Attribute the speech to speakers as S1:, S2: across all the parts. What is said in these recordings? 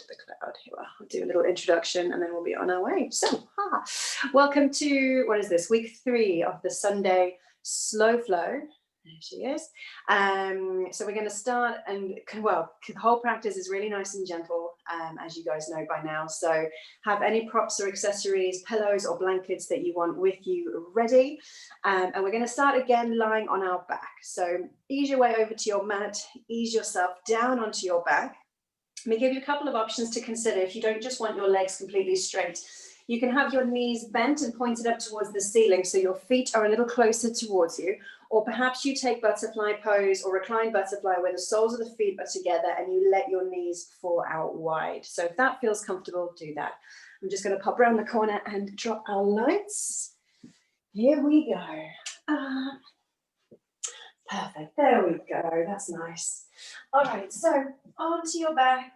S1: to the cloud. Here, I'll do a little introduction and then we'll be on our way. So, welcome to, what is this, week 3 of the Sunday Slow Flow. There she is. So we're going to start, and well, the whole practice is really nice and gentle, as you guys know by now. So have any props or accessories, pillows or blankets that you want with you ready. And we're going to start again lying on our back. So ease your way over to your mat, ease yourself down onto your back. Let me give you a couple of options to consider if you don't just want your legs completely straight. You can have your knees bent and pointed up towards the ceiling so your feet are a little closer towards you. Or perhaps you take butterfly pose or recline butterfly where the soles of the feet are together and you let your knees fall out wide. So if that feels comfortable, do that. I'm just going to pop around the corner and drop our lights. Here we go. Perfect. There we go. That's nice. All right. So onto your back.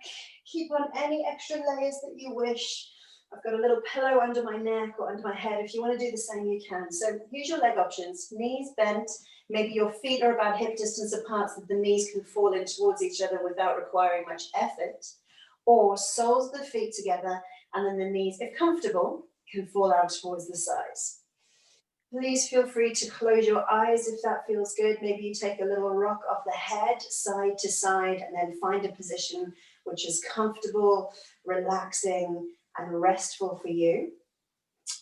S1: Keep on any extra layers that you wish. I've got a little pillow under my neck or under my head. If you want to do the same, you can. So here's your leg options. Knees bent. Maybe your feet are about hip distance apart so that the knees can fall in towards each other without requiring much effort. Or soles of the feet together and then the knees, if comfortable, can fall out towards the sides. Please feel free to close your eyes if that feels good. Maybe you take a little rock off the head, side to side, and then find a position which is comfortable, relaxing, and restful for you.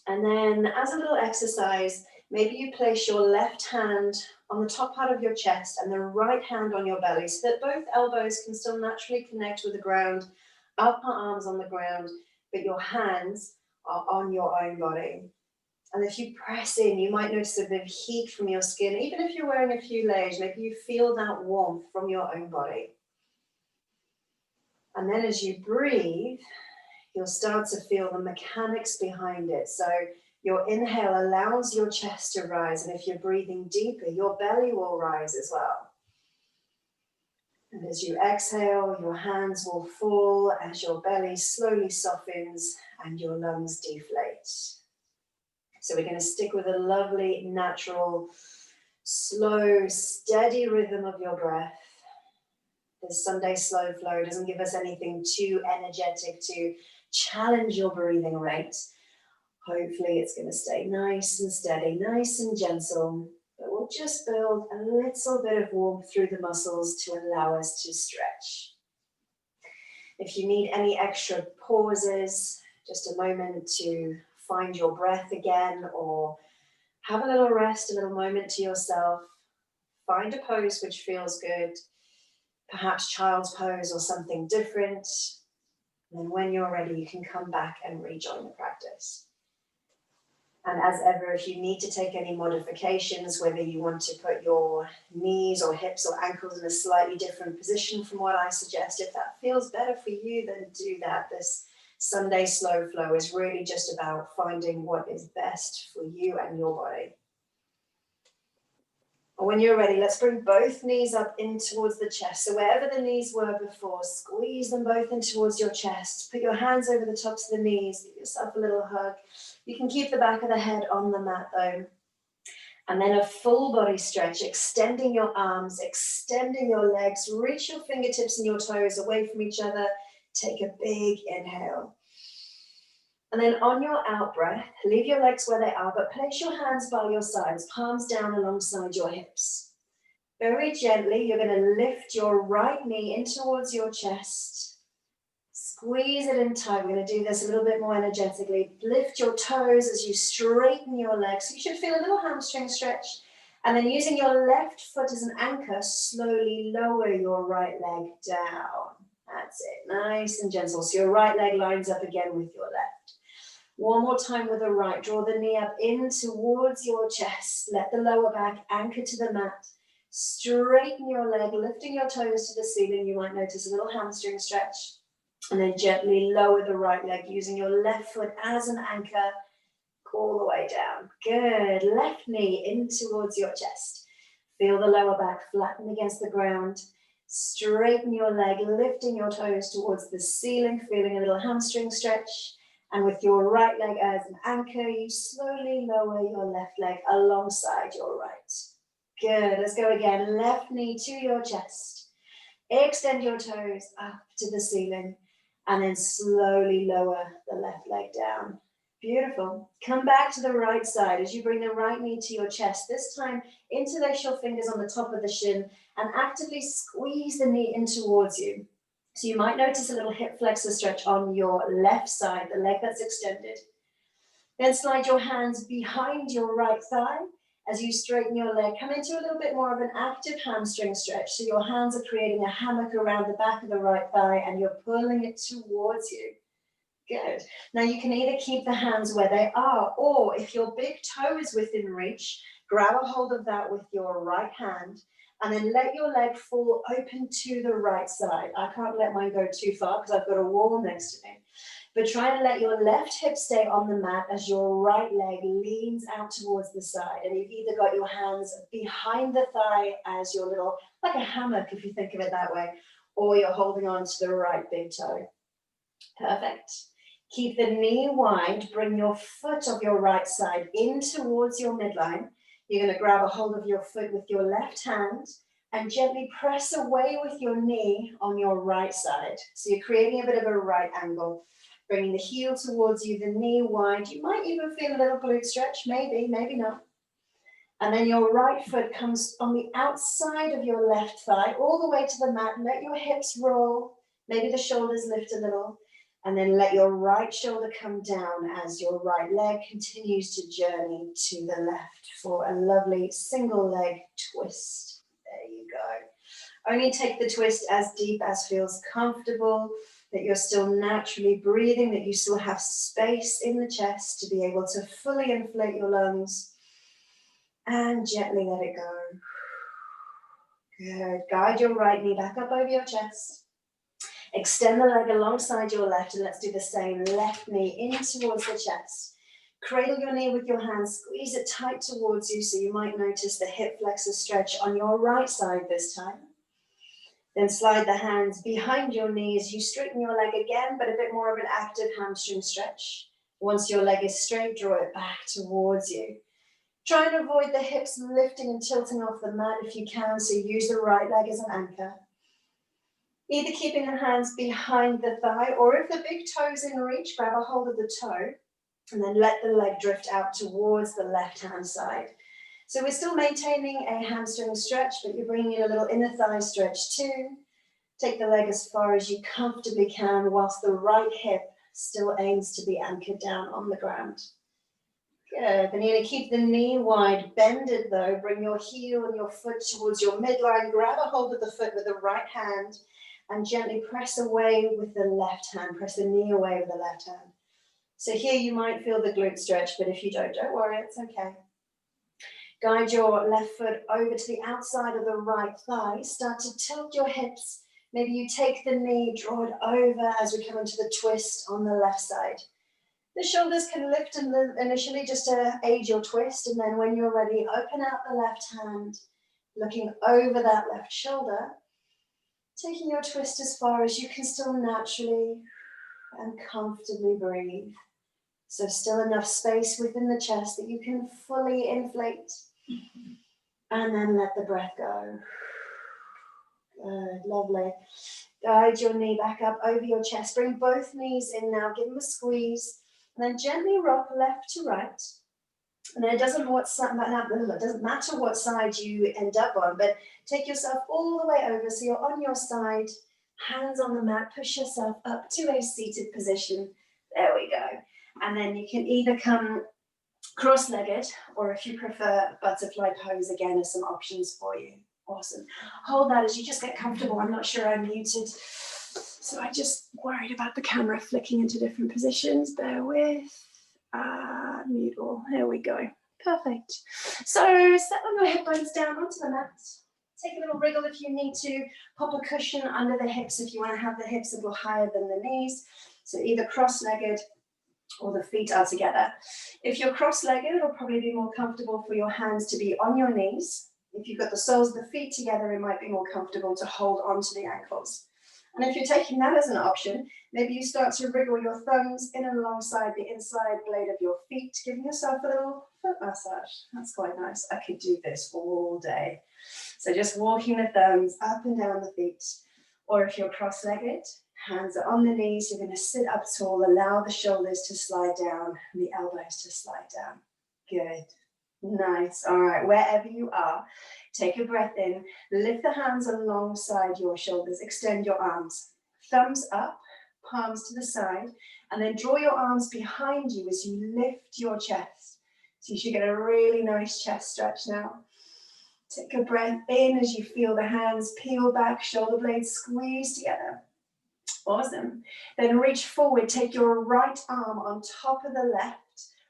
S1: And then as a little exercise, maybe you place your left hand on the top part of your chest and the right hand on your belly so that both elbows can still naturally connect with the ground, upper arms on the ground, but your hands are on your own body. And if you press in, you might notice a bit of heat from your skin. Even if you're wearing a few layers, maybe you feel that warmth from your own body. And then as you breathe, you'll start to feel the mechanics behind it. So your inhale allows your chest to rise. And if you're breathing deeper, your belly will rise as well. And as you exhale, your hands will fall as your belly slowly softens and your lungs deflate. So we're going to stick with a lovely, natural, slow, steady rhythm of your breath. This Sunday Slow Flow doesn't give us anything too energetic to challenge your breathing rate. Hopefully it's going to stay nice and steady, nice and gentle, but we'll just build a little bit of warmth through the muscles to allow us to stretch. If you need any extra pauses, just a moment to find your breath again or have a little rest, a little moment to yourself, find a pose which feels good, perhaps child's pose or something different. And then when you're ready, you can come back and rejoin the practice. And as ever, if you need to take any modifications, whether you want to put your knees or hips or ankles in a slightly different position from what I suggest, if that feels better for you, then do that. This Sunday Slow Flow is really just about finding what is best for you and your body. When you're ready, let's bring both knees up in towards the chest. So wherever the knees were before, squeeze them both in towards your chest. Put your hands over the tops of the knees. Give yourself a little hug. You can keep the back of the head on the mat though. And then a full body stretch, extending your arms, extending your legs. Reach your fingertips and your toes away from each other. Take a big inhale. And then on your out breath, leave your legs where they are, but place your hands by your sides, palms down alongside your hips. Very gently, you're going to lift your right knee in towards your chest. Squeeze it in tight. We're going to do this a little bit more energetically. Lift your toes as you straighten your legs. You should feel a little hamstring stretch. And then using your left foot as an anchor, slowly lower your right leg down. That's it. Nice and gentle. So your right leg lines up again with your left. One more time with the right. Draw the knee up in towards your chest. Let the lower back anchor to the mat. Straighten your leg, lifting your toes to the ceiling. You might notice a little hamstring stretch. And then gently lower the right leg using your left foot as an anchor. All the way down. Good. Left knee in towards your chest. Feel the lower back flatten against the ground. Straighten your leg, lifting your toes towards the ceiling, feeling a little hamstring stretch. And with your right leg as an anchor, you slowly lower your left leg alongside your right. Good. Let's go again. Left knee to your chest. Extend your toes up to the ceiling. And then slowly lower the left leg down. Beautiful. Come back to the right side as you bring the right knee to your chest. This time, interlace your fingers on the top of the shin and actively squeeze the knee in towards you. So you might notice a little hip flexor stretch on your left side, the leg that's extended. Then slide your hands behind your right thigh as you straighten your leg. Come into a little bit more of an active hamstring stretch. So your hands are creating a hammock around the back of the right thigh and you're pulling it towards you. Good. Now you can either keep the hands where they are, or if your big toe is within reach, grab a hold of that with your right hand and then let your leg fall open to the right side. I can't let mine go too far because I've got a wall next to me. But try to let your left hip stay on the mat as your right leg leans out towards the side. And you've either got your hands behind the thigh as your little, like a hammock if you think of it that way, or you're holding on to the right big toe. Perfect. Keep the knee wide, bring your foot of your right side in towards your midline. You're going to grab a hold of your foot with your left hand and gently press away with your knee on your right side. So you're creating a bit of a right angle, bringing the heel towards you, the knee wide. You might even feel a little glute stretch, maybe, maybe not. And then your right foot comes on the outside of your left thigh, all the way to the mat. Let your hips roll, maybe the shoulders lift a little. And then let your right shoulder come down as your right leg continues to journey to the left for a lovely single leg twist. There you go. Only take the twist as deep as feels comfortable, that you're still naturally breathing, that you still have space in the chest to be able to fully inflate your lungs. And gently let it go. Good. Guide your right knee back up over your chest. Extend the leg alongside your left, and let's do the same. Left knee in towards the chest. Cradle your knee with your hands, squeeze it tight towards you, so you might notice the hip flexor stretch on your right side this time. Then slide the hands behind your knees. You straighten your leg again, but a bit more of an active hamstring stretch. Once your leg is straight, draw it back towards you. Try and avoid the hips lifting and tilting off the mat if you can, so use the right leg as an anchor. Either keeping the hands behind the thigh, or if the big toe's in reach, grab a hold of the toe and then let the leg drift out towards the left-hand side. So we're still maintaining a hamstring stretch, but you're bringing in a little inner thigh stretch too. Take the leg as far as you comfortably can, whilst the right hip still aims to be anchored down on the ground. Good. Then you're going to keep the knee wide, bend it though, bring your heel and your foot towards your midline, grab a hold of the foot with the right hand, and gently press away with the left hand. Press the knee away with the left hand. So here you might feel the glute stretch, but if you don't worry, it's okay. Guide your left foot over to the outside of the right thigh. Start to tilt your hips. Maybe you take the knee, draw it over as we come into the twist on the left side. The shoulders can lift initially just to aid your twist, and then when you're ready, open out the left hand, looking over that left shoulder. Taking your twist as far as you can still naturally and comfortably breathe. So still enough space within the chest that you can fully inflate. And then let the breath go. Good, lovely. Guide your knee back up over your chest. Bring both knees in now. Give them a squeeze. And then gently rock left to right. And then it doesn't matter what side you end up on, but take yourself all the way over so you're on your side, hands on the mat, push yourself up to a seated position. There we go. And then you can either come cross-legged, or if you prefer butterfly pose, again, there's some options for you. Awesome. Hold that as you just get comfortable. I'm not sure I'm muted, so I just worried about the camera flicking into different positions. Bear with. Mute all. There we go. Perfect. So set on your hip bones down onto the mat. Take a little wriggle if you need to. Pop a cushion under the hips if you want to have the hips a little higher than the knees. So either cross-legged or the feet are together. If you're cross-legged, it'll probably be more comfortable for your hands to be on your knees. If you've got the soles of the feet together, it might be more comfortable to hold onto the ankles. And if you're taking that as an option, maybe you start to wriggle your thumbs in and alongside the inside blade of your feet, giving yourself a little foot massage. That's quite nice. I could do this all day. So just walking the thumbs up and down the feet. Or if you're cross-legged, Hands are on the knees. You're going to sit up tall. Allow the shoulders to slide down and the elbows to slide down. Good. Nice. All right. Wherever you are, take a breath in. Lift the hands alongside your shoulders. Extend your arms. Thumbs up, palms to the side, and then draw your arms behind you as you lift your chest. So you should get a really nice chest stretch now. Take a breath in as you feel the hands peel back, shoulder blades squeeze together. Awesome. Then reach forward, take your right arm on top of the left,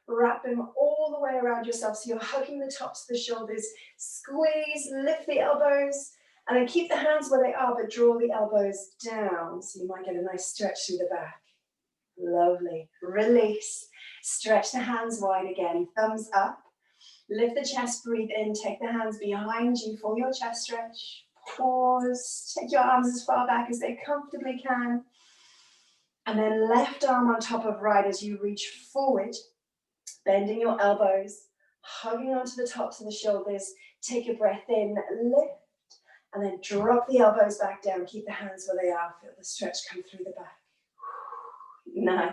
S1: wrap them all the way around yourself so you're hugging the tops of the shoulders, squeeze, lift the elbows, and then keep the hands where they are, but draw the elbows down so you might get a nice stretch through the back. Lovely. Release. Stretch the hands wide again, thumbs up. Lift the chest, breathe in, take the hands behind you for your chest stretch. Pause, take your arms as far back as they comfortably can. And then left arm on top of right as you reach forward, bending your elbows, hugging onto the tops of the shoulders. Take a breath in, lift, and then drop the elbows back down. Keep the hands where they are. Feel the stretch come through the back. Nice.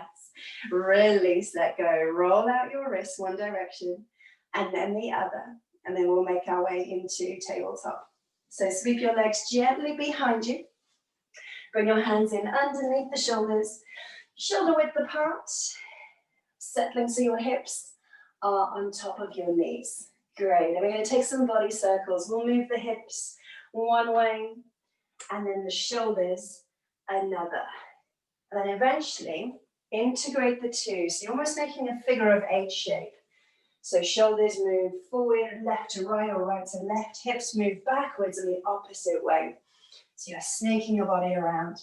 S1: Release, let go. Roll out your wrists one direction and then the other. And then we'll make our way into tabletop. So sweep your legs gently behind you. Bring your hands in underneath the shoulders. Shoulder width apart. Settling so your hips are on top of your knees. Great. And we're going to take some body circles. We'll move the hips one way and then the shoulders another. And then eventually integrate the two. So you're almost making a figure of 8 shape. So shoulders move forward, left to right or right to left. Hips move backwards in the opposite way. So you're snaking your body around.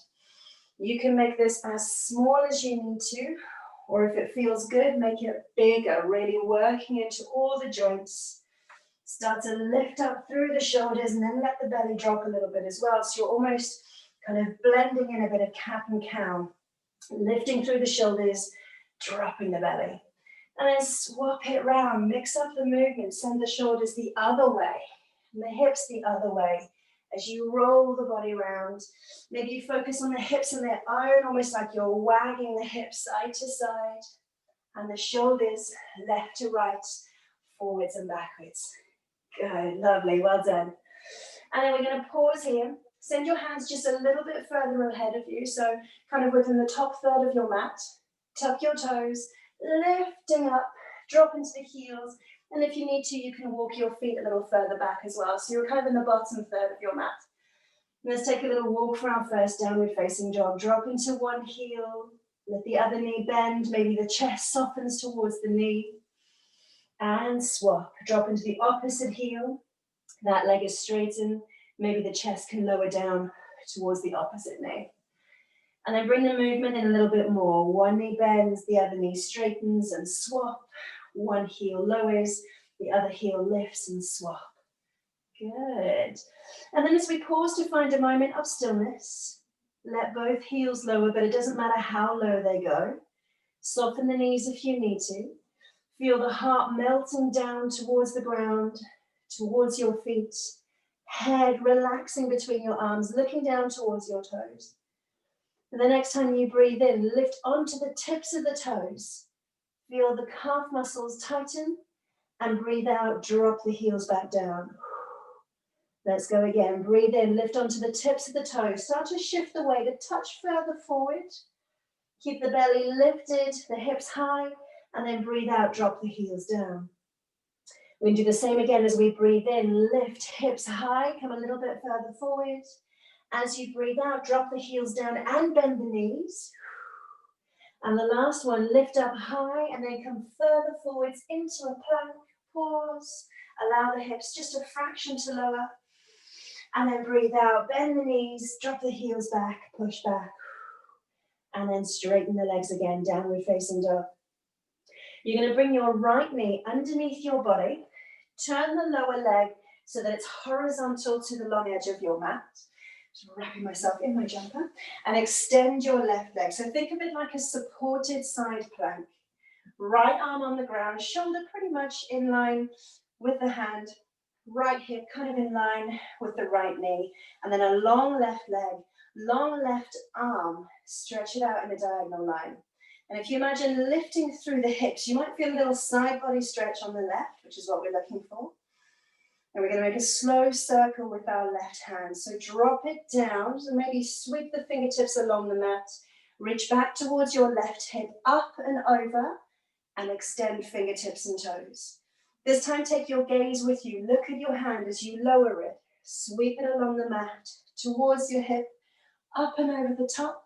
S1: You can make this as small as you need to, or if it feels good, make it bigger, really working into all the joints. Start to lift up through the shoulders and then let the belly drop a little bit as well. So you're almost kind of blending in a bit of cat and cow, lifting through the shoulders, dropping the belly. And then swap it round, mix up the movement, send the shoulders the other way, and the hips the other way. As you roll the body around, maybe you focus on the hips on their own, almost like you're wagging the hips side to side, and the shoulders left to right, forwards and backwards. Good, lovely, well done. And then we're going to pause here. Send your hands just a little bit further ahead of you, so kind of within the top third of your mat. Tuck your toes, lifting up, drop into the heels, and if you need to, you can walk your feet a little further back as well. So you're kind of in the bottom third of your mat. Let's take a little walk for our first downward facing dog. Drop into one heel, let the other knee bend, maybe the chest softens towards the knee, and swap. Drop into the opposite heel, that leg is straightened, maybe the chest can lower down towards the opposite knee. And then bring the movement in a little bit more. One knee bends, the other knee straightens and swap. One heel lowers, the other heel lifts and swap. Good. And then as we pause to find a moment of stillness, let both heels lower, but it doesn't matter how low they go. Soften the knees if you need to. Feel the heart melting down towards the ground, towards your feet. Head relaxing between your arms, looking down towards your toes. And the next time you breathe in, lift onto the tips of the toes. Feel the calf muscles tighten and breathe out, drop the heels back down. Let's go again. Breathe in, lift onto the tips of the toes. Start to shift the weight a touch further forward. Keep the belly lifted, the hips high, and then breathe out, drop the heels down. We can do the same again as we breathe in. Lift hips high, come a little bit further forward. As you breathe out, drop the heels down and bend the knees. And the last one, lift up high and then come further forwards into a plank. Pause. Allow the hips just a fraction to lower. And then breathe out, bend the knees, drop the heels back, push back. And then straighten the legs again, downward facing dog. You're going to bring your right knee underneath your body. Turn the lower leg so that it's horizontal to the long edge of your mat. Just wrapping myself in my jumper. And extend your left leg. So think of it like a supported side plank. Right arm on the ground, shoulder pretty much in line with the hand. Right hip kind of in line with the right knee. And then a long left leg Long left arm, stretch it out in a diagonal line. And if you imagine lifting through the hips, you might feel a little side body stretch on the left, which is what we're looking for. And we're going to make a slow circle with our left hand. So drop it down, so maybe sweep the fingertips along the mat, reach back towards your left hip, up and over, and extend fingertips and toes. This time take your gaze with you. Look at your hand as you lower it. Sweep it along the mat, towards your hip, up and over the top,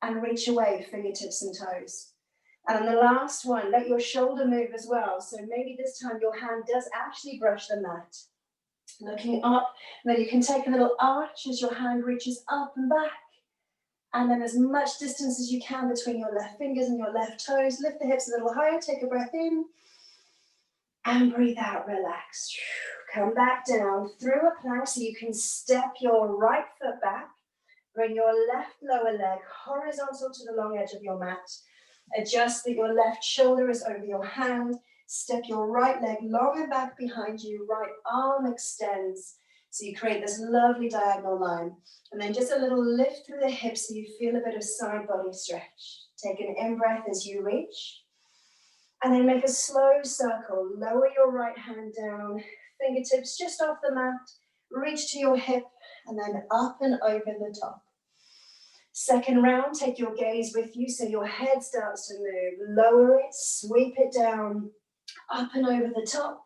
S1: and reach away, fingertips and toes. And on the last one, let your shoulder move as well. So maybe this time your hand does actually brush the mat. Looking up, and then you can take a little arch as your hand reaches up and back. And then as much distance as you can between your left fingers and your left toes. Lift the hips a little higher, take a breath in. And breathe out, relax. Come back down through a plank so you can step your right foot back. Bring your left lower leg horizontal to the long edge of your mat. Adjust that your left shoulder is over your hand. Step your right leg long and back behind you. Right arm extends. So you create this lovely diagonal line. And then just a little lift through the hips so you feel a bit of side body stretch. Take an in-breath as you reach. And then make a slow circle. Lower your right hand down. Fingertips just off the mat. Reach to your hip. And then up and over the top. Second round, take your gaze with you so your head starts to move. Lower it, sweep it down, up and over the top.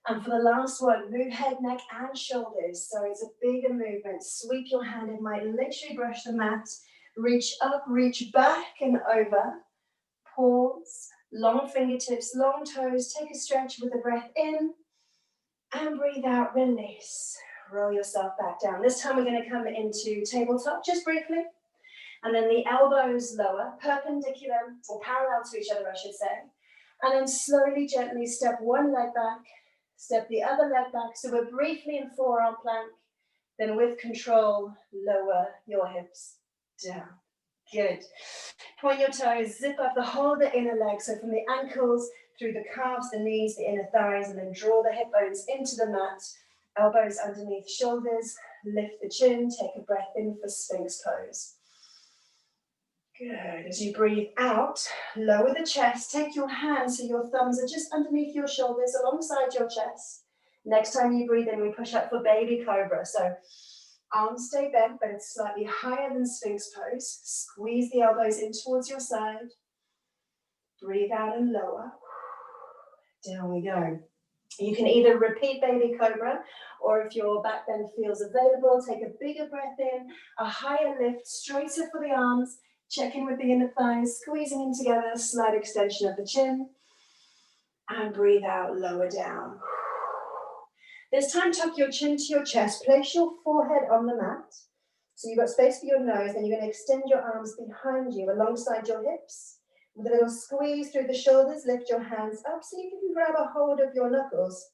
S1: And for the last one, move head, neck, and shoulders. So it's a bigger movement. Sweep your hand, it might literally brush the mat. Reach up, reach back and over. Pause, long fingertips, long toes. Take a stretch with a breath in. And breathe out, release. Roll yourself back down. This time we're going to come into tabletop, just briefly. And then the elbows lower, perpendicular or parallel to each other, I should say. And then slowly, gently step one leg back, step the other leg back. So we're briefly in forearm plank. Then with control, lower your hips down. Good. Point your toes, zip up the whole of the inner leg. So from the ankles, through the calves, the knees, the inner thighs, and then draw the hip bones into the mat. Elbows underneath shoulders, lift the chin, take a breath in for Sphinx pose. Good. As you breathe out, lower the chest, take your hands so your thumbs are just underneath your shoulders alongside your chest. Next time you breathe in, we push up for baby cobra. So arms stay bent, but it's slightly higher than Sphinx pose. Squeeze the elbows in towards your side. Breathe out and lower. Down we go. You can either repeat baby cobra, or if your back bend feels available, take a bigger breath in, a higher lift, straighter for the arms, check in with the inner thighs, squeezing in together, slight extension of the chin, and breathe out, lower down. This time, tuck your chin to your chest, place your forehead on the mat, so you've got space for your nose, then you're going to extend your arms behind you, alongside your hips. With a little squeeze through the shoulders, lift your hands up so you can grab a hold of your knuckles.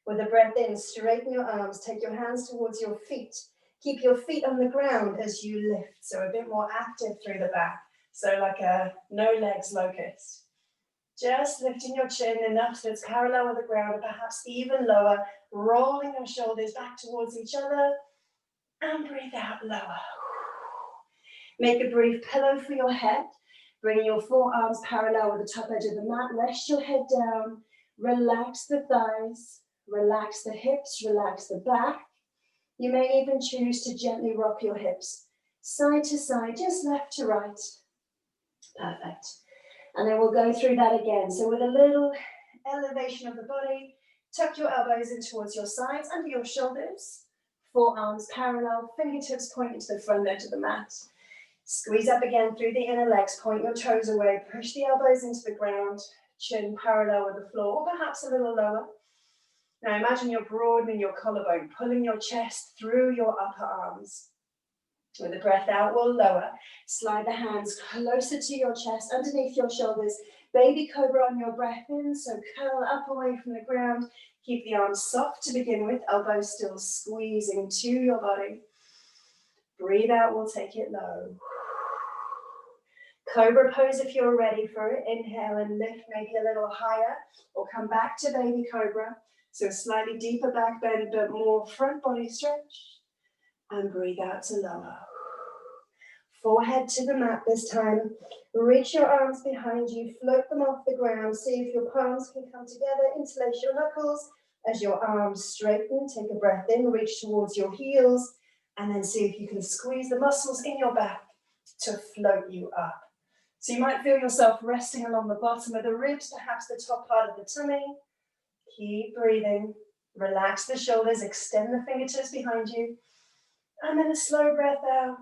S1: With a breath in, straighten your arms, take your hands towards your feet. Keep your feet on the ground as you lift, so a bit more active through the back. So like a no legs locust. Just lifting your chin enough so it's parallel with the ground, or perhaps even lower, rolling your shoulders back towards each other, and breathe out, lower. Make a brief pillow for your head. Bring your forearms parallel with the top edge of the mat. Rest your head down. Relax the thighs. Relax the hips. Relax the back. You may even choose to gently rock your hips side to side, just left to right. Perfect. And then we'll go through that again. So with a little elevation of the body, tuck your elbows in towards your sides, under your shoulders. Forearms parallel, fingertips pointing to the front edge of the mat. Squeeze up again through the inner legs, point your toes away, push the elbows into the ground, chin parallel with the floor, or perhaps a little lower. Now imagine you're broadening your collarbone, pulling your chest through your upper arms. With a breath out, we'll lower. Slide the hands closer to your chest, underneath your shoulders. Baby cobra on your breath in, so curl up away from the ground. Keep the arms soft to begin with, elbows still squeezing to your body. Breathe out, we'll take it low. Cobra pose if you're ready for it. Inhale and lift maybe a little higher, or come back to baby cobra. So a slightly deeper back bend, but more front body stretch. And breathe out to lower. Forehead to the mat this time. Reach your arms behind you, float them off the ground. See if your palms can come together, interlace your knuckles. As your arms straighten, take a breath in, reach towards your heels, and then see if you can squeeze the muscles in your back to float you up. So you might feel yourself resting along the bottom of the ribs, perhaps the top part of the tummy. Keep breathing. Relax the shoulders, extend the fingertips behind you. And then a slow breath out.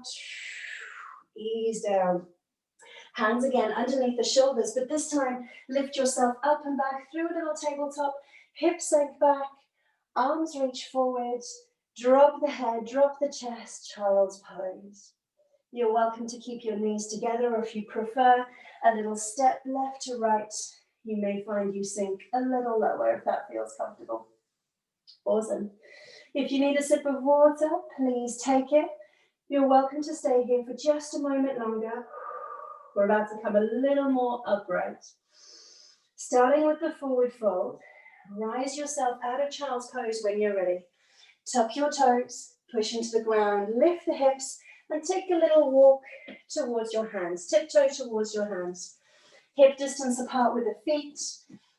S1: Ease down. Hands again underneath the shoulders, but this time lift yourself up and back through a little tabletop. Hips sink back, arms reach forward. Drop the head, drop the chest, child's pose. You're welcome to keep your knees together, or if you prefer, a little step left to right. You may find you sink a little lower if that feels comfortable. Awesome. If you need a sip of water, please take it. You're welcome to stay here for just a moment longer. We're about to come a little more upright. Starting with the forward fold, rise yourself out of child's pose when you're ready. Tuck your toes, push into the ground, lift the hips, and take a little walk towards your hands. Tiptoe towards your hands. Hip distance apart with the feet.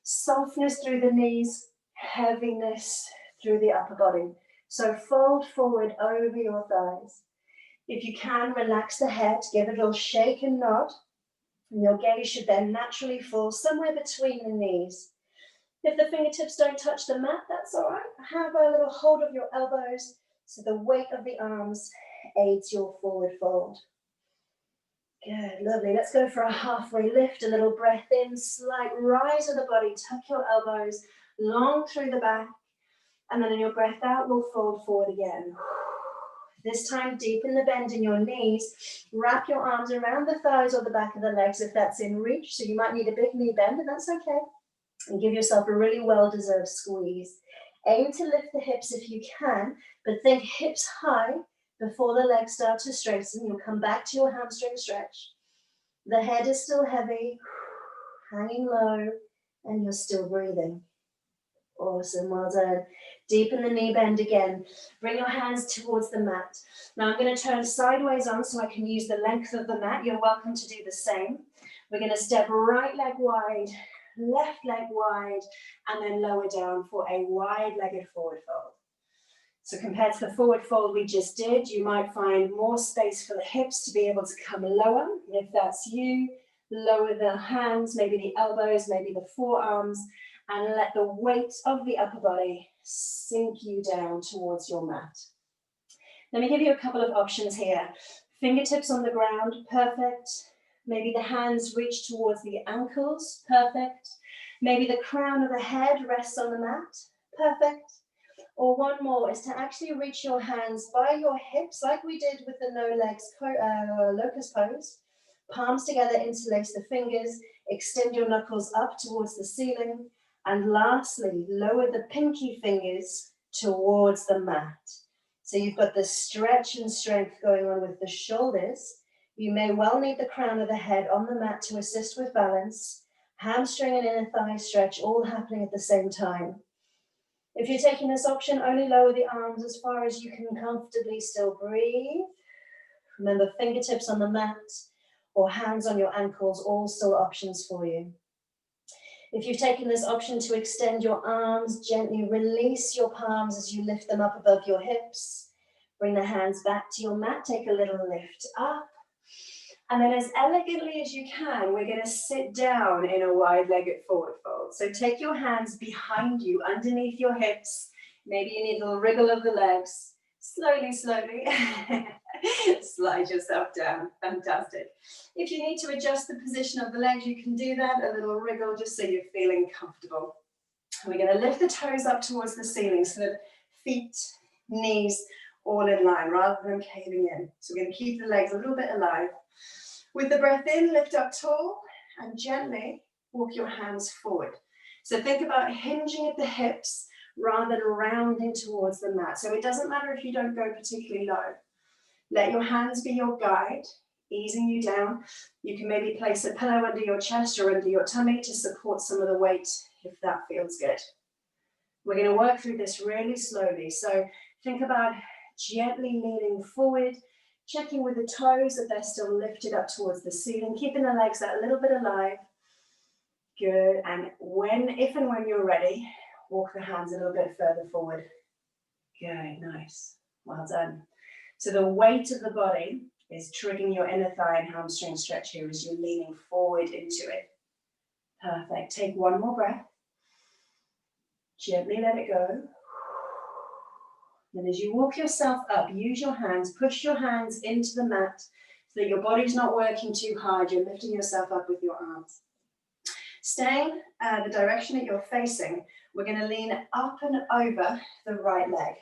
S1: Softness through the knees, heaviness through the upper body. So fold forward over your thighs. If you can, relax the head, give it a little shake and nod, and your gaze should then naturally fall somewhere between the knees. If the fingertips don't touch the mat, that's all right. Have a little hold of your elbows so the weight of the arms aids your forward fold. Good, lovely. Let's go for a halfway lift, a little breath in, slight rise of the body, tuck your elbows long through the back, and then in your breath out, we'll fold forward again. This time, deepen the bend in your knees. Wrap your arms around the thighs or the back of the legs if that's in reach. So you might need a big knee bend, and that's okay. And give yourself a really well-deserved squeeze. Aim to lift the hips if you can, but think hips high before the legs start to straighten. You'll come back to your hamstring stretch. The head is still heavy, hanging low, and you're still breathing. Awesome, well done. Deepen the knee bend again. Bring your hands towards the mat. Now I'm going to turn sideways on so I can use the length of the mat. You're welcome to do the same. We're going to step right leg wide, left leg wide, and then lower down for a wide-legged forward fold. So compared to the forward fold we just did, you might find more space for the hips to be able to come lower. If that's you, lower the hands, maybe the elbows, maybe the forearms, and let the weight of the upper body sink you down towards your mat. Let me give you a couple of options here. Fingertips on the ground, perfect. Maybe the hands reach towards the ankles, perfect. Maybe the crown of the head rests on the mat, perfect. Or one more is to actually reach your hands by your hips, like we did with the no legs locust pose. Palms together, interlace the fingers, extend your knuckles up towards the ceiling. And lastly, lower the pinky fingers towards the mat. So you've got the stretch and strength going on with the shoulders. You may well need the crown of the head on the mat to assist with balance. Hamstring and inner thigh stretch all happening at the same time. If you're taking this option, only lower the arms as far as you can comfortably still breathe. Remember, fingertips on the mat or hands on your ankles, all still options for you. If you've taken this option to extend your arms, gently release your palms as you lift them up above your hips. Bring the hands back to your mat, take a little lift up. And then as elegantly as you can, we're going to sit down in a wide-legged forward fold. So take your hands behind you, underneath your hips. Maybe you need a little wriggle of the legs. Slowly, slowly. Slide yourself down. Fantastic. If you need to adjust the position of the legs, you can do that. A little wriggle just so you're feeling comfortable. We're going to lift the toes up towards the ceiling so that feet, knees, all in line rather than caving in. So we're going to keep the legs a little bit alive. With the breath in, lift up tall and gently walk your hands forward. So think about hinging at the hips rather than rounding towards the mat. So it doesn't matter if you don't go particularly low. Let your hands be your guide, easing you down. You can maybe place a pillow under your chest or under your tummy to support some of the weight if that feels good. We're going to work through this really slowly. So think about Gently leaning forward, checking with the toes that they're still lifted up towards the ceiling, keeping the legs that little bit alive. Good, and if and when you're ready, walk the hands a little bit further forward. Good, nice, well done. So the weight of the body is triggering your inner thigh and hamstring stretch here as you're leaning forward into it. Perfect, take one more breath. Gently let it go. And as you walk yourself up, use your hands, push your hands into the mat so that your body's not working too hard. You're lifting yourself up with your arms. Staying the direction that you're facing, we're going to lean up and over the right leg.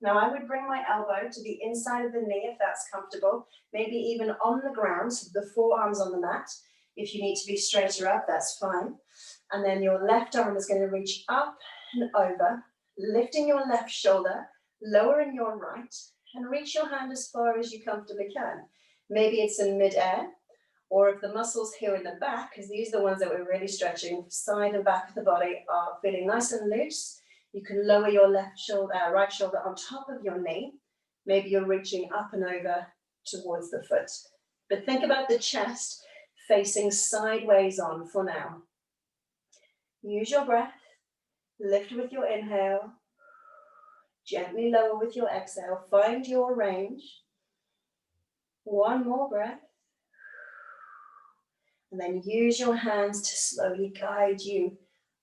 S1: Now I would bring my elbow to the inside of the knee if that's comfortable, maybe even on the ground, so the forearms on the mat. If you need to be straighter up, that's fine. And then your left arm is going to reach up and over, lifting your left shoulder, lowering your right, and reach your hand as far as you comfortably can. Maybe it's in mid-air, or if the muscles here in the back, because these are the ones that we're really stretching, side and back of the body are feeling nice and loose, you can lower your right shoulder on top of your knee. Maybe you're reaching up and over towards the foot. But think about the chest facing sideways on for now. Use your breath, lift with your inhale, gently lower with your exhale, find your range. One more breath. And then use your hands to slowly guide you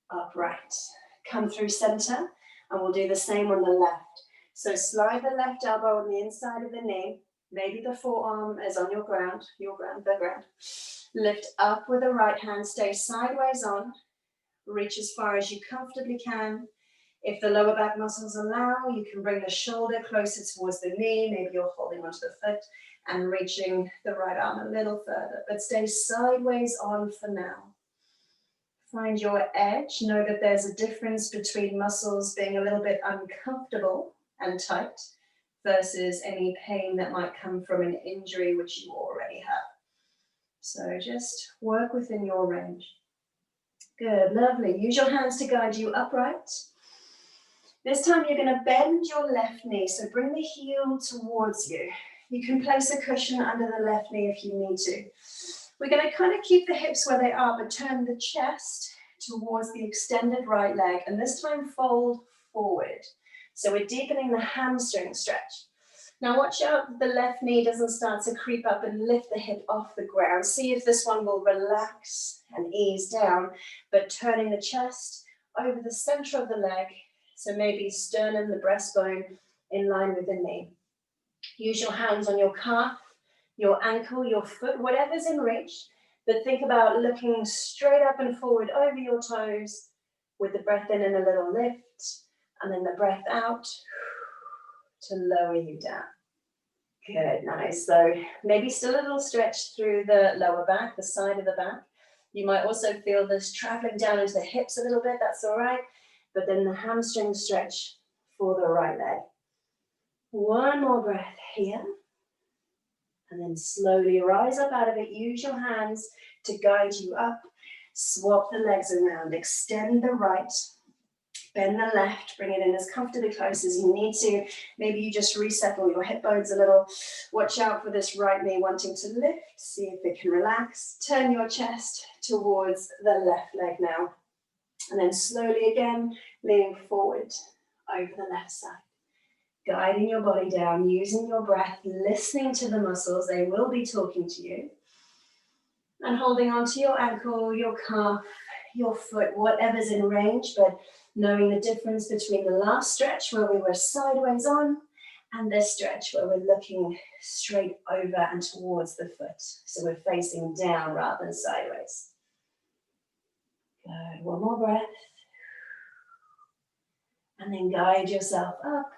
S1: upright. Come through center, and we'll do the same on the left. So slide the left elbow on the inside of the knee. Maybe the forearm is on the ground. Lift up with the right hand, stay sideways on. Reach as far as you comfortably can. If the lower back muscles allow, you can bring the shoulder closer towards the knee. Maybe you're holding onto the foot and reaching the right arm a little further, but stay sideways on for now. Find your edge. Know that there's a difference between muscles being a little bit uncomfortable and tight versus any pain that might come from an injury which you already have. So just work within your range. Good, lovely. Use your hands to guide you upright. This time you're going to bend your left knee, so bring the heel towards you. You can place a cushion under the left knee if you need to. We're going to kind of keep the hips where they are, but turn the chest towards the extended right leg, and this time fold forward. So we're deepening the hamstring stretch. Now watch out that the left knee doesn't start to creep up and lift the hip off the ground. See if this one will relax and ease down, but turning the chest over the center of the leg, so maybe sternum, the breastbone, in line with the knee. Use your hands on your calf, your ankle, your foot, whatever's in reach, but think about looking straight up and forward over your toes with the breath in and a little lift, and then the breath out to lower you down. Good, nice. So maybe still a little stretch through the lower back, the side of the back. You might also feel this traveling down into the hips a little bit, that's all right. But then the hamstring stretch for the right leg. One more breath here. And then slowly rise up out of it. Use your hands to guide you up. Swap the legs around. Extend the right. Bend the left. Bring it in as comfortably close as you need to. Maybe you just resettle your hip bones a little. Watch out for this right knee wanting to lift. See if it can relax. Turn your chest towards the left leg now. And then slowly again, leaning forward over the left side. Guiding your body down, using your breath, listening to the muscles. They will be talking to you. And holding onto your ankle, your calf, your foot, whatever's in range, but knowing the difference between the last stretch where we were sideways on and this stretch where we're looking straight over and towards the foot. So we're facing down rather than sideways. Good, one more breath. And then guide yourself up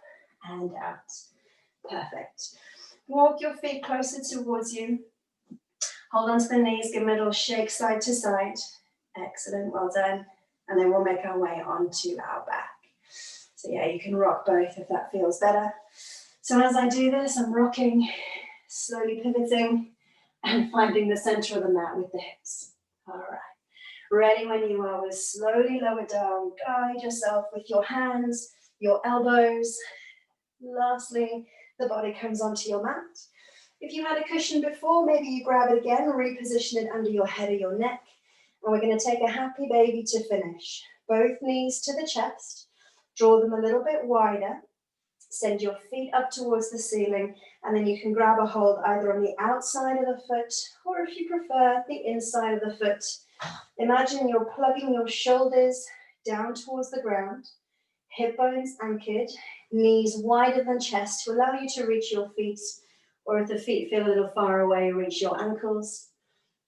S1: and out. Perfect. Walk your feet closer towards you. Hold onto the knees, give them a little shake side to side. Excellent, well done. And then we'll make our way onto our back. So yeah, you can rock both if that feels better. So as I do this, I'm rocking, slowly pivoting, and finding the center of the mat with the hips. All right. Ready when you are, we'll slowly lower down. Guide yourself with your hands, your elbows. Lastly, The body comes onto your mat. If you had a cushion before, maybe you grab it again, reposition it under your head or your neck. And we're going to take a happy baby to finish. Both knees to the chest. Draw them a little bit wider. Send your feet up towards the ceiling, and then you can grab a hold either on the outside of the foot, or if you prefer, the inside of the foot. Imagine you're plugging your shoulders down towards the ground, hip bones anchored, knees wider than chest to allow you to reach your feet, or if the feet feel a little far away, reach your ankles.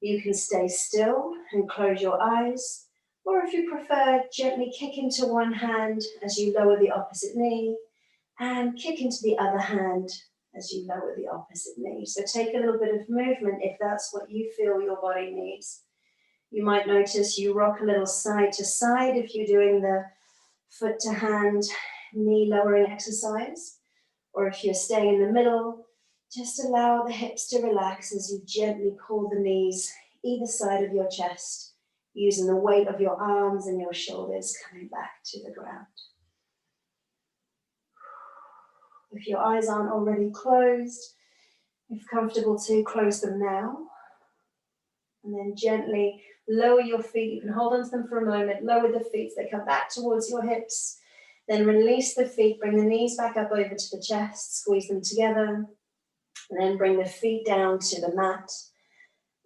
S1: You can stay still and close your eyes, or if you prefer, gently kick into one hand as you lower the opposite knee, and kick into the other hand as you lower the opposite knee. So take a little bit of movement if that's what you feel your body needs. You might notice you rock a little side to side if you're doing the foot to hand, knee lowering exercise. Or if you're staying in the middle, just allow the hips to relax as you gently pull the knees either side of your chest, using the weight of your arms and your shoulders coming back to the ground. If your eyes aren't already closed, if comfortable to, close them now. And then gently lower your feet. You can hold onto them for a moment. Lower the feet so they come back towards your hips. Then release the feet. Bring the knees back up over to the chest. Squeeze them together. And then bring the feet down to the mat.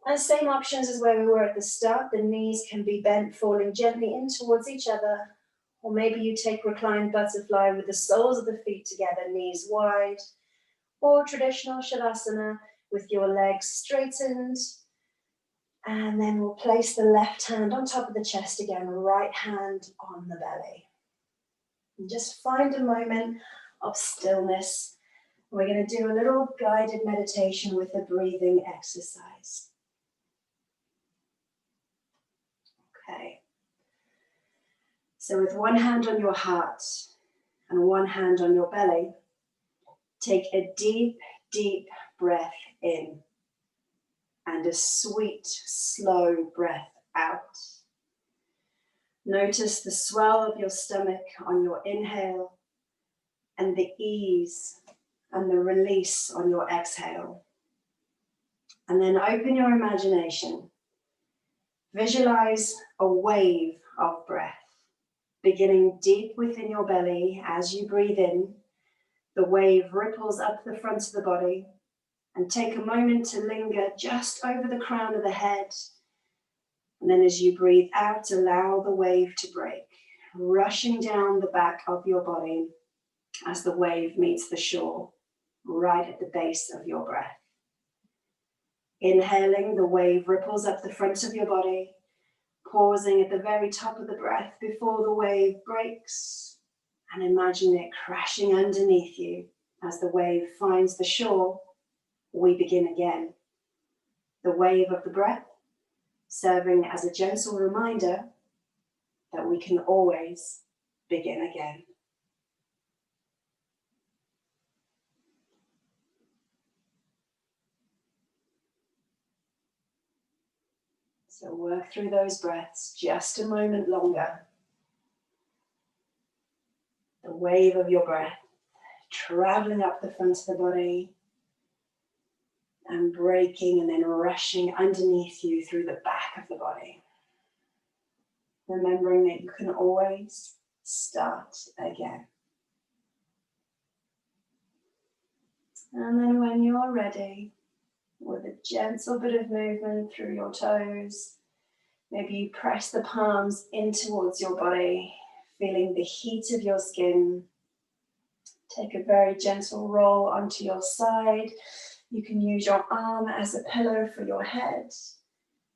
S1: And same options as where we were at the start. The knees can be bent, falling gently in towards each other. Or maybe you take reclined butterfly with the soles of the feet together, knees wide. Or traditional Shavasana with your legs straightened. And then we'll place the left hand on top of the chest again, right hand on the belly. And just find a moment of stillness. We're going to do a little guided meditation with a breathing exercise. Okay. So with one hand on your heart and one hand on your belly, take a deep, deep breath in and a sweet, slow breath out. Notice the swell of your stomach on your inhale and the ease and the release on your exhale. And then open your imagination. Visualize a wave of breath. Beginning deep within your belly as you breathe in, the wave ripples up the front of the body, and take a moment to linger just over the crown of the head. And then as you breathe out, allow the wave to break, rushing down the back of your body as the wave meets the shore, right at the base of your breath. Inhaling, the wave ripples up the front of your body, pausing at the very top of the breath before the wave breaks, and imagine it crashing underneath you as the wave finds the shore. We begin again. The wave of the breath serving as a gentle reminder that we can always begin again. So work through those breaths just a moment longer. The wave of your breath traveling up the front of the body and breaking and then rushing underneath you through the back of the body. Remembering that you can always start again. And then when you're ready, with a gentle bit of movement through your toes, maybe you press the palms in towards your body, feeling the heat of your skin. Take a very gentle roll onto your side. You can use your arm as a pillow for your head,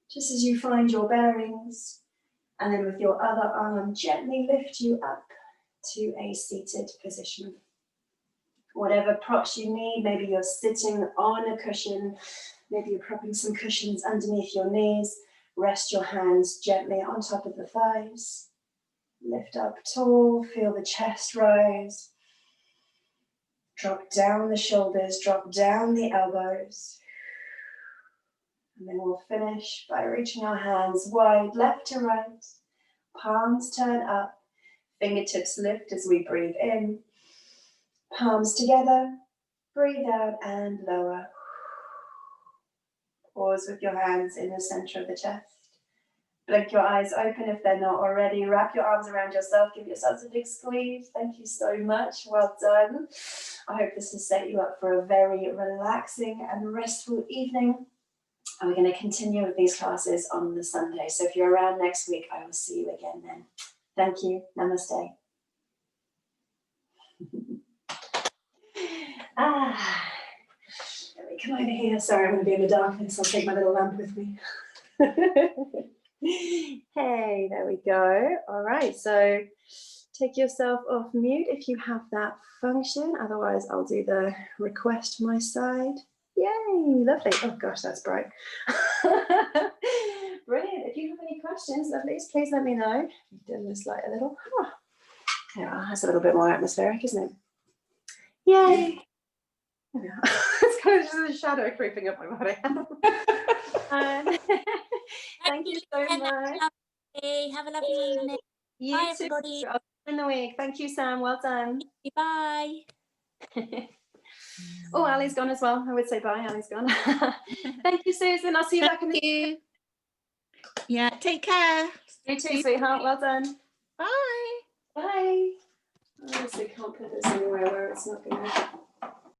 S1: just as you find your bearings. And then with your other arm, gently lift you up to a seated position. Whatever props you need, maybe you're sitting on a cushion, maybe you're propping some cushions underneath your knees. Rest your hands gently on top of the thighs. Lift up tall, feel the chest rise. Drop down the shoulders, drop down the elbows. And then we'll finish by reaching our hands wide, left to right. Palms turn up, fingertips lift as we breathe in. Palms together, Breathe out and lower. Pause with your hands in the center of the chest. Blink your eyes open if they're not already. Wrap your arms around yourself. Give yourselves a big squeeze. Thank you so much. Well done. I hope this has set you up for a very relaxing and restful evening. And we're going to continue with these classes on the Sunday. So if you're around next week, I will see you again then. Thank you. Namaste. Let me come over here. Sorry, I'm going to be in the darkness. I'll take my little lamp with me. Hey, there we go. All right, so take yourself off mute if you have that function. Otherwise, I'll do the request my side. Yay, lovely. Oh gosh, that's bright. Brilliant. If you have any questions, lovelies, please let me know. Dim this light a little. Oh, yeah, that's a little bit more atmospheric, isn't it? Yay. Yeah. It's kind of just a shadow creeping up my body. Thank you so much.
S2: Have a lovely evening.
S1: You
S2: Bye,
S1: too.
S2: everybody.
S1: I'll see you in the week. Thank you, Sam. Well done.
S2: Bye.
S1: Oh, Ali's gone as well. I would say bye. Ali's gone. Thank you, Susan. I'll see you back in the.
S2: Thank you. Yeah, take care.
S1: You too, sweetheart. Well done.
S2: Bye.
S1: Bye. I honestly can't put this anywhere where it's not going to.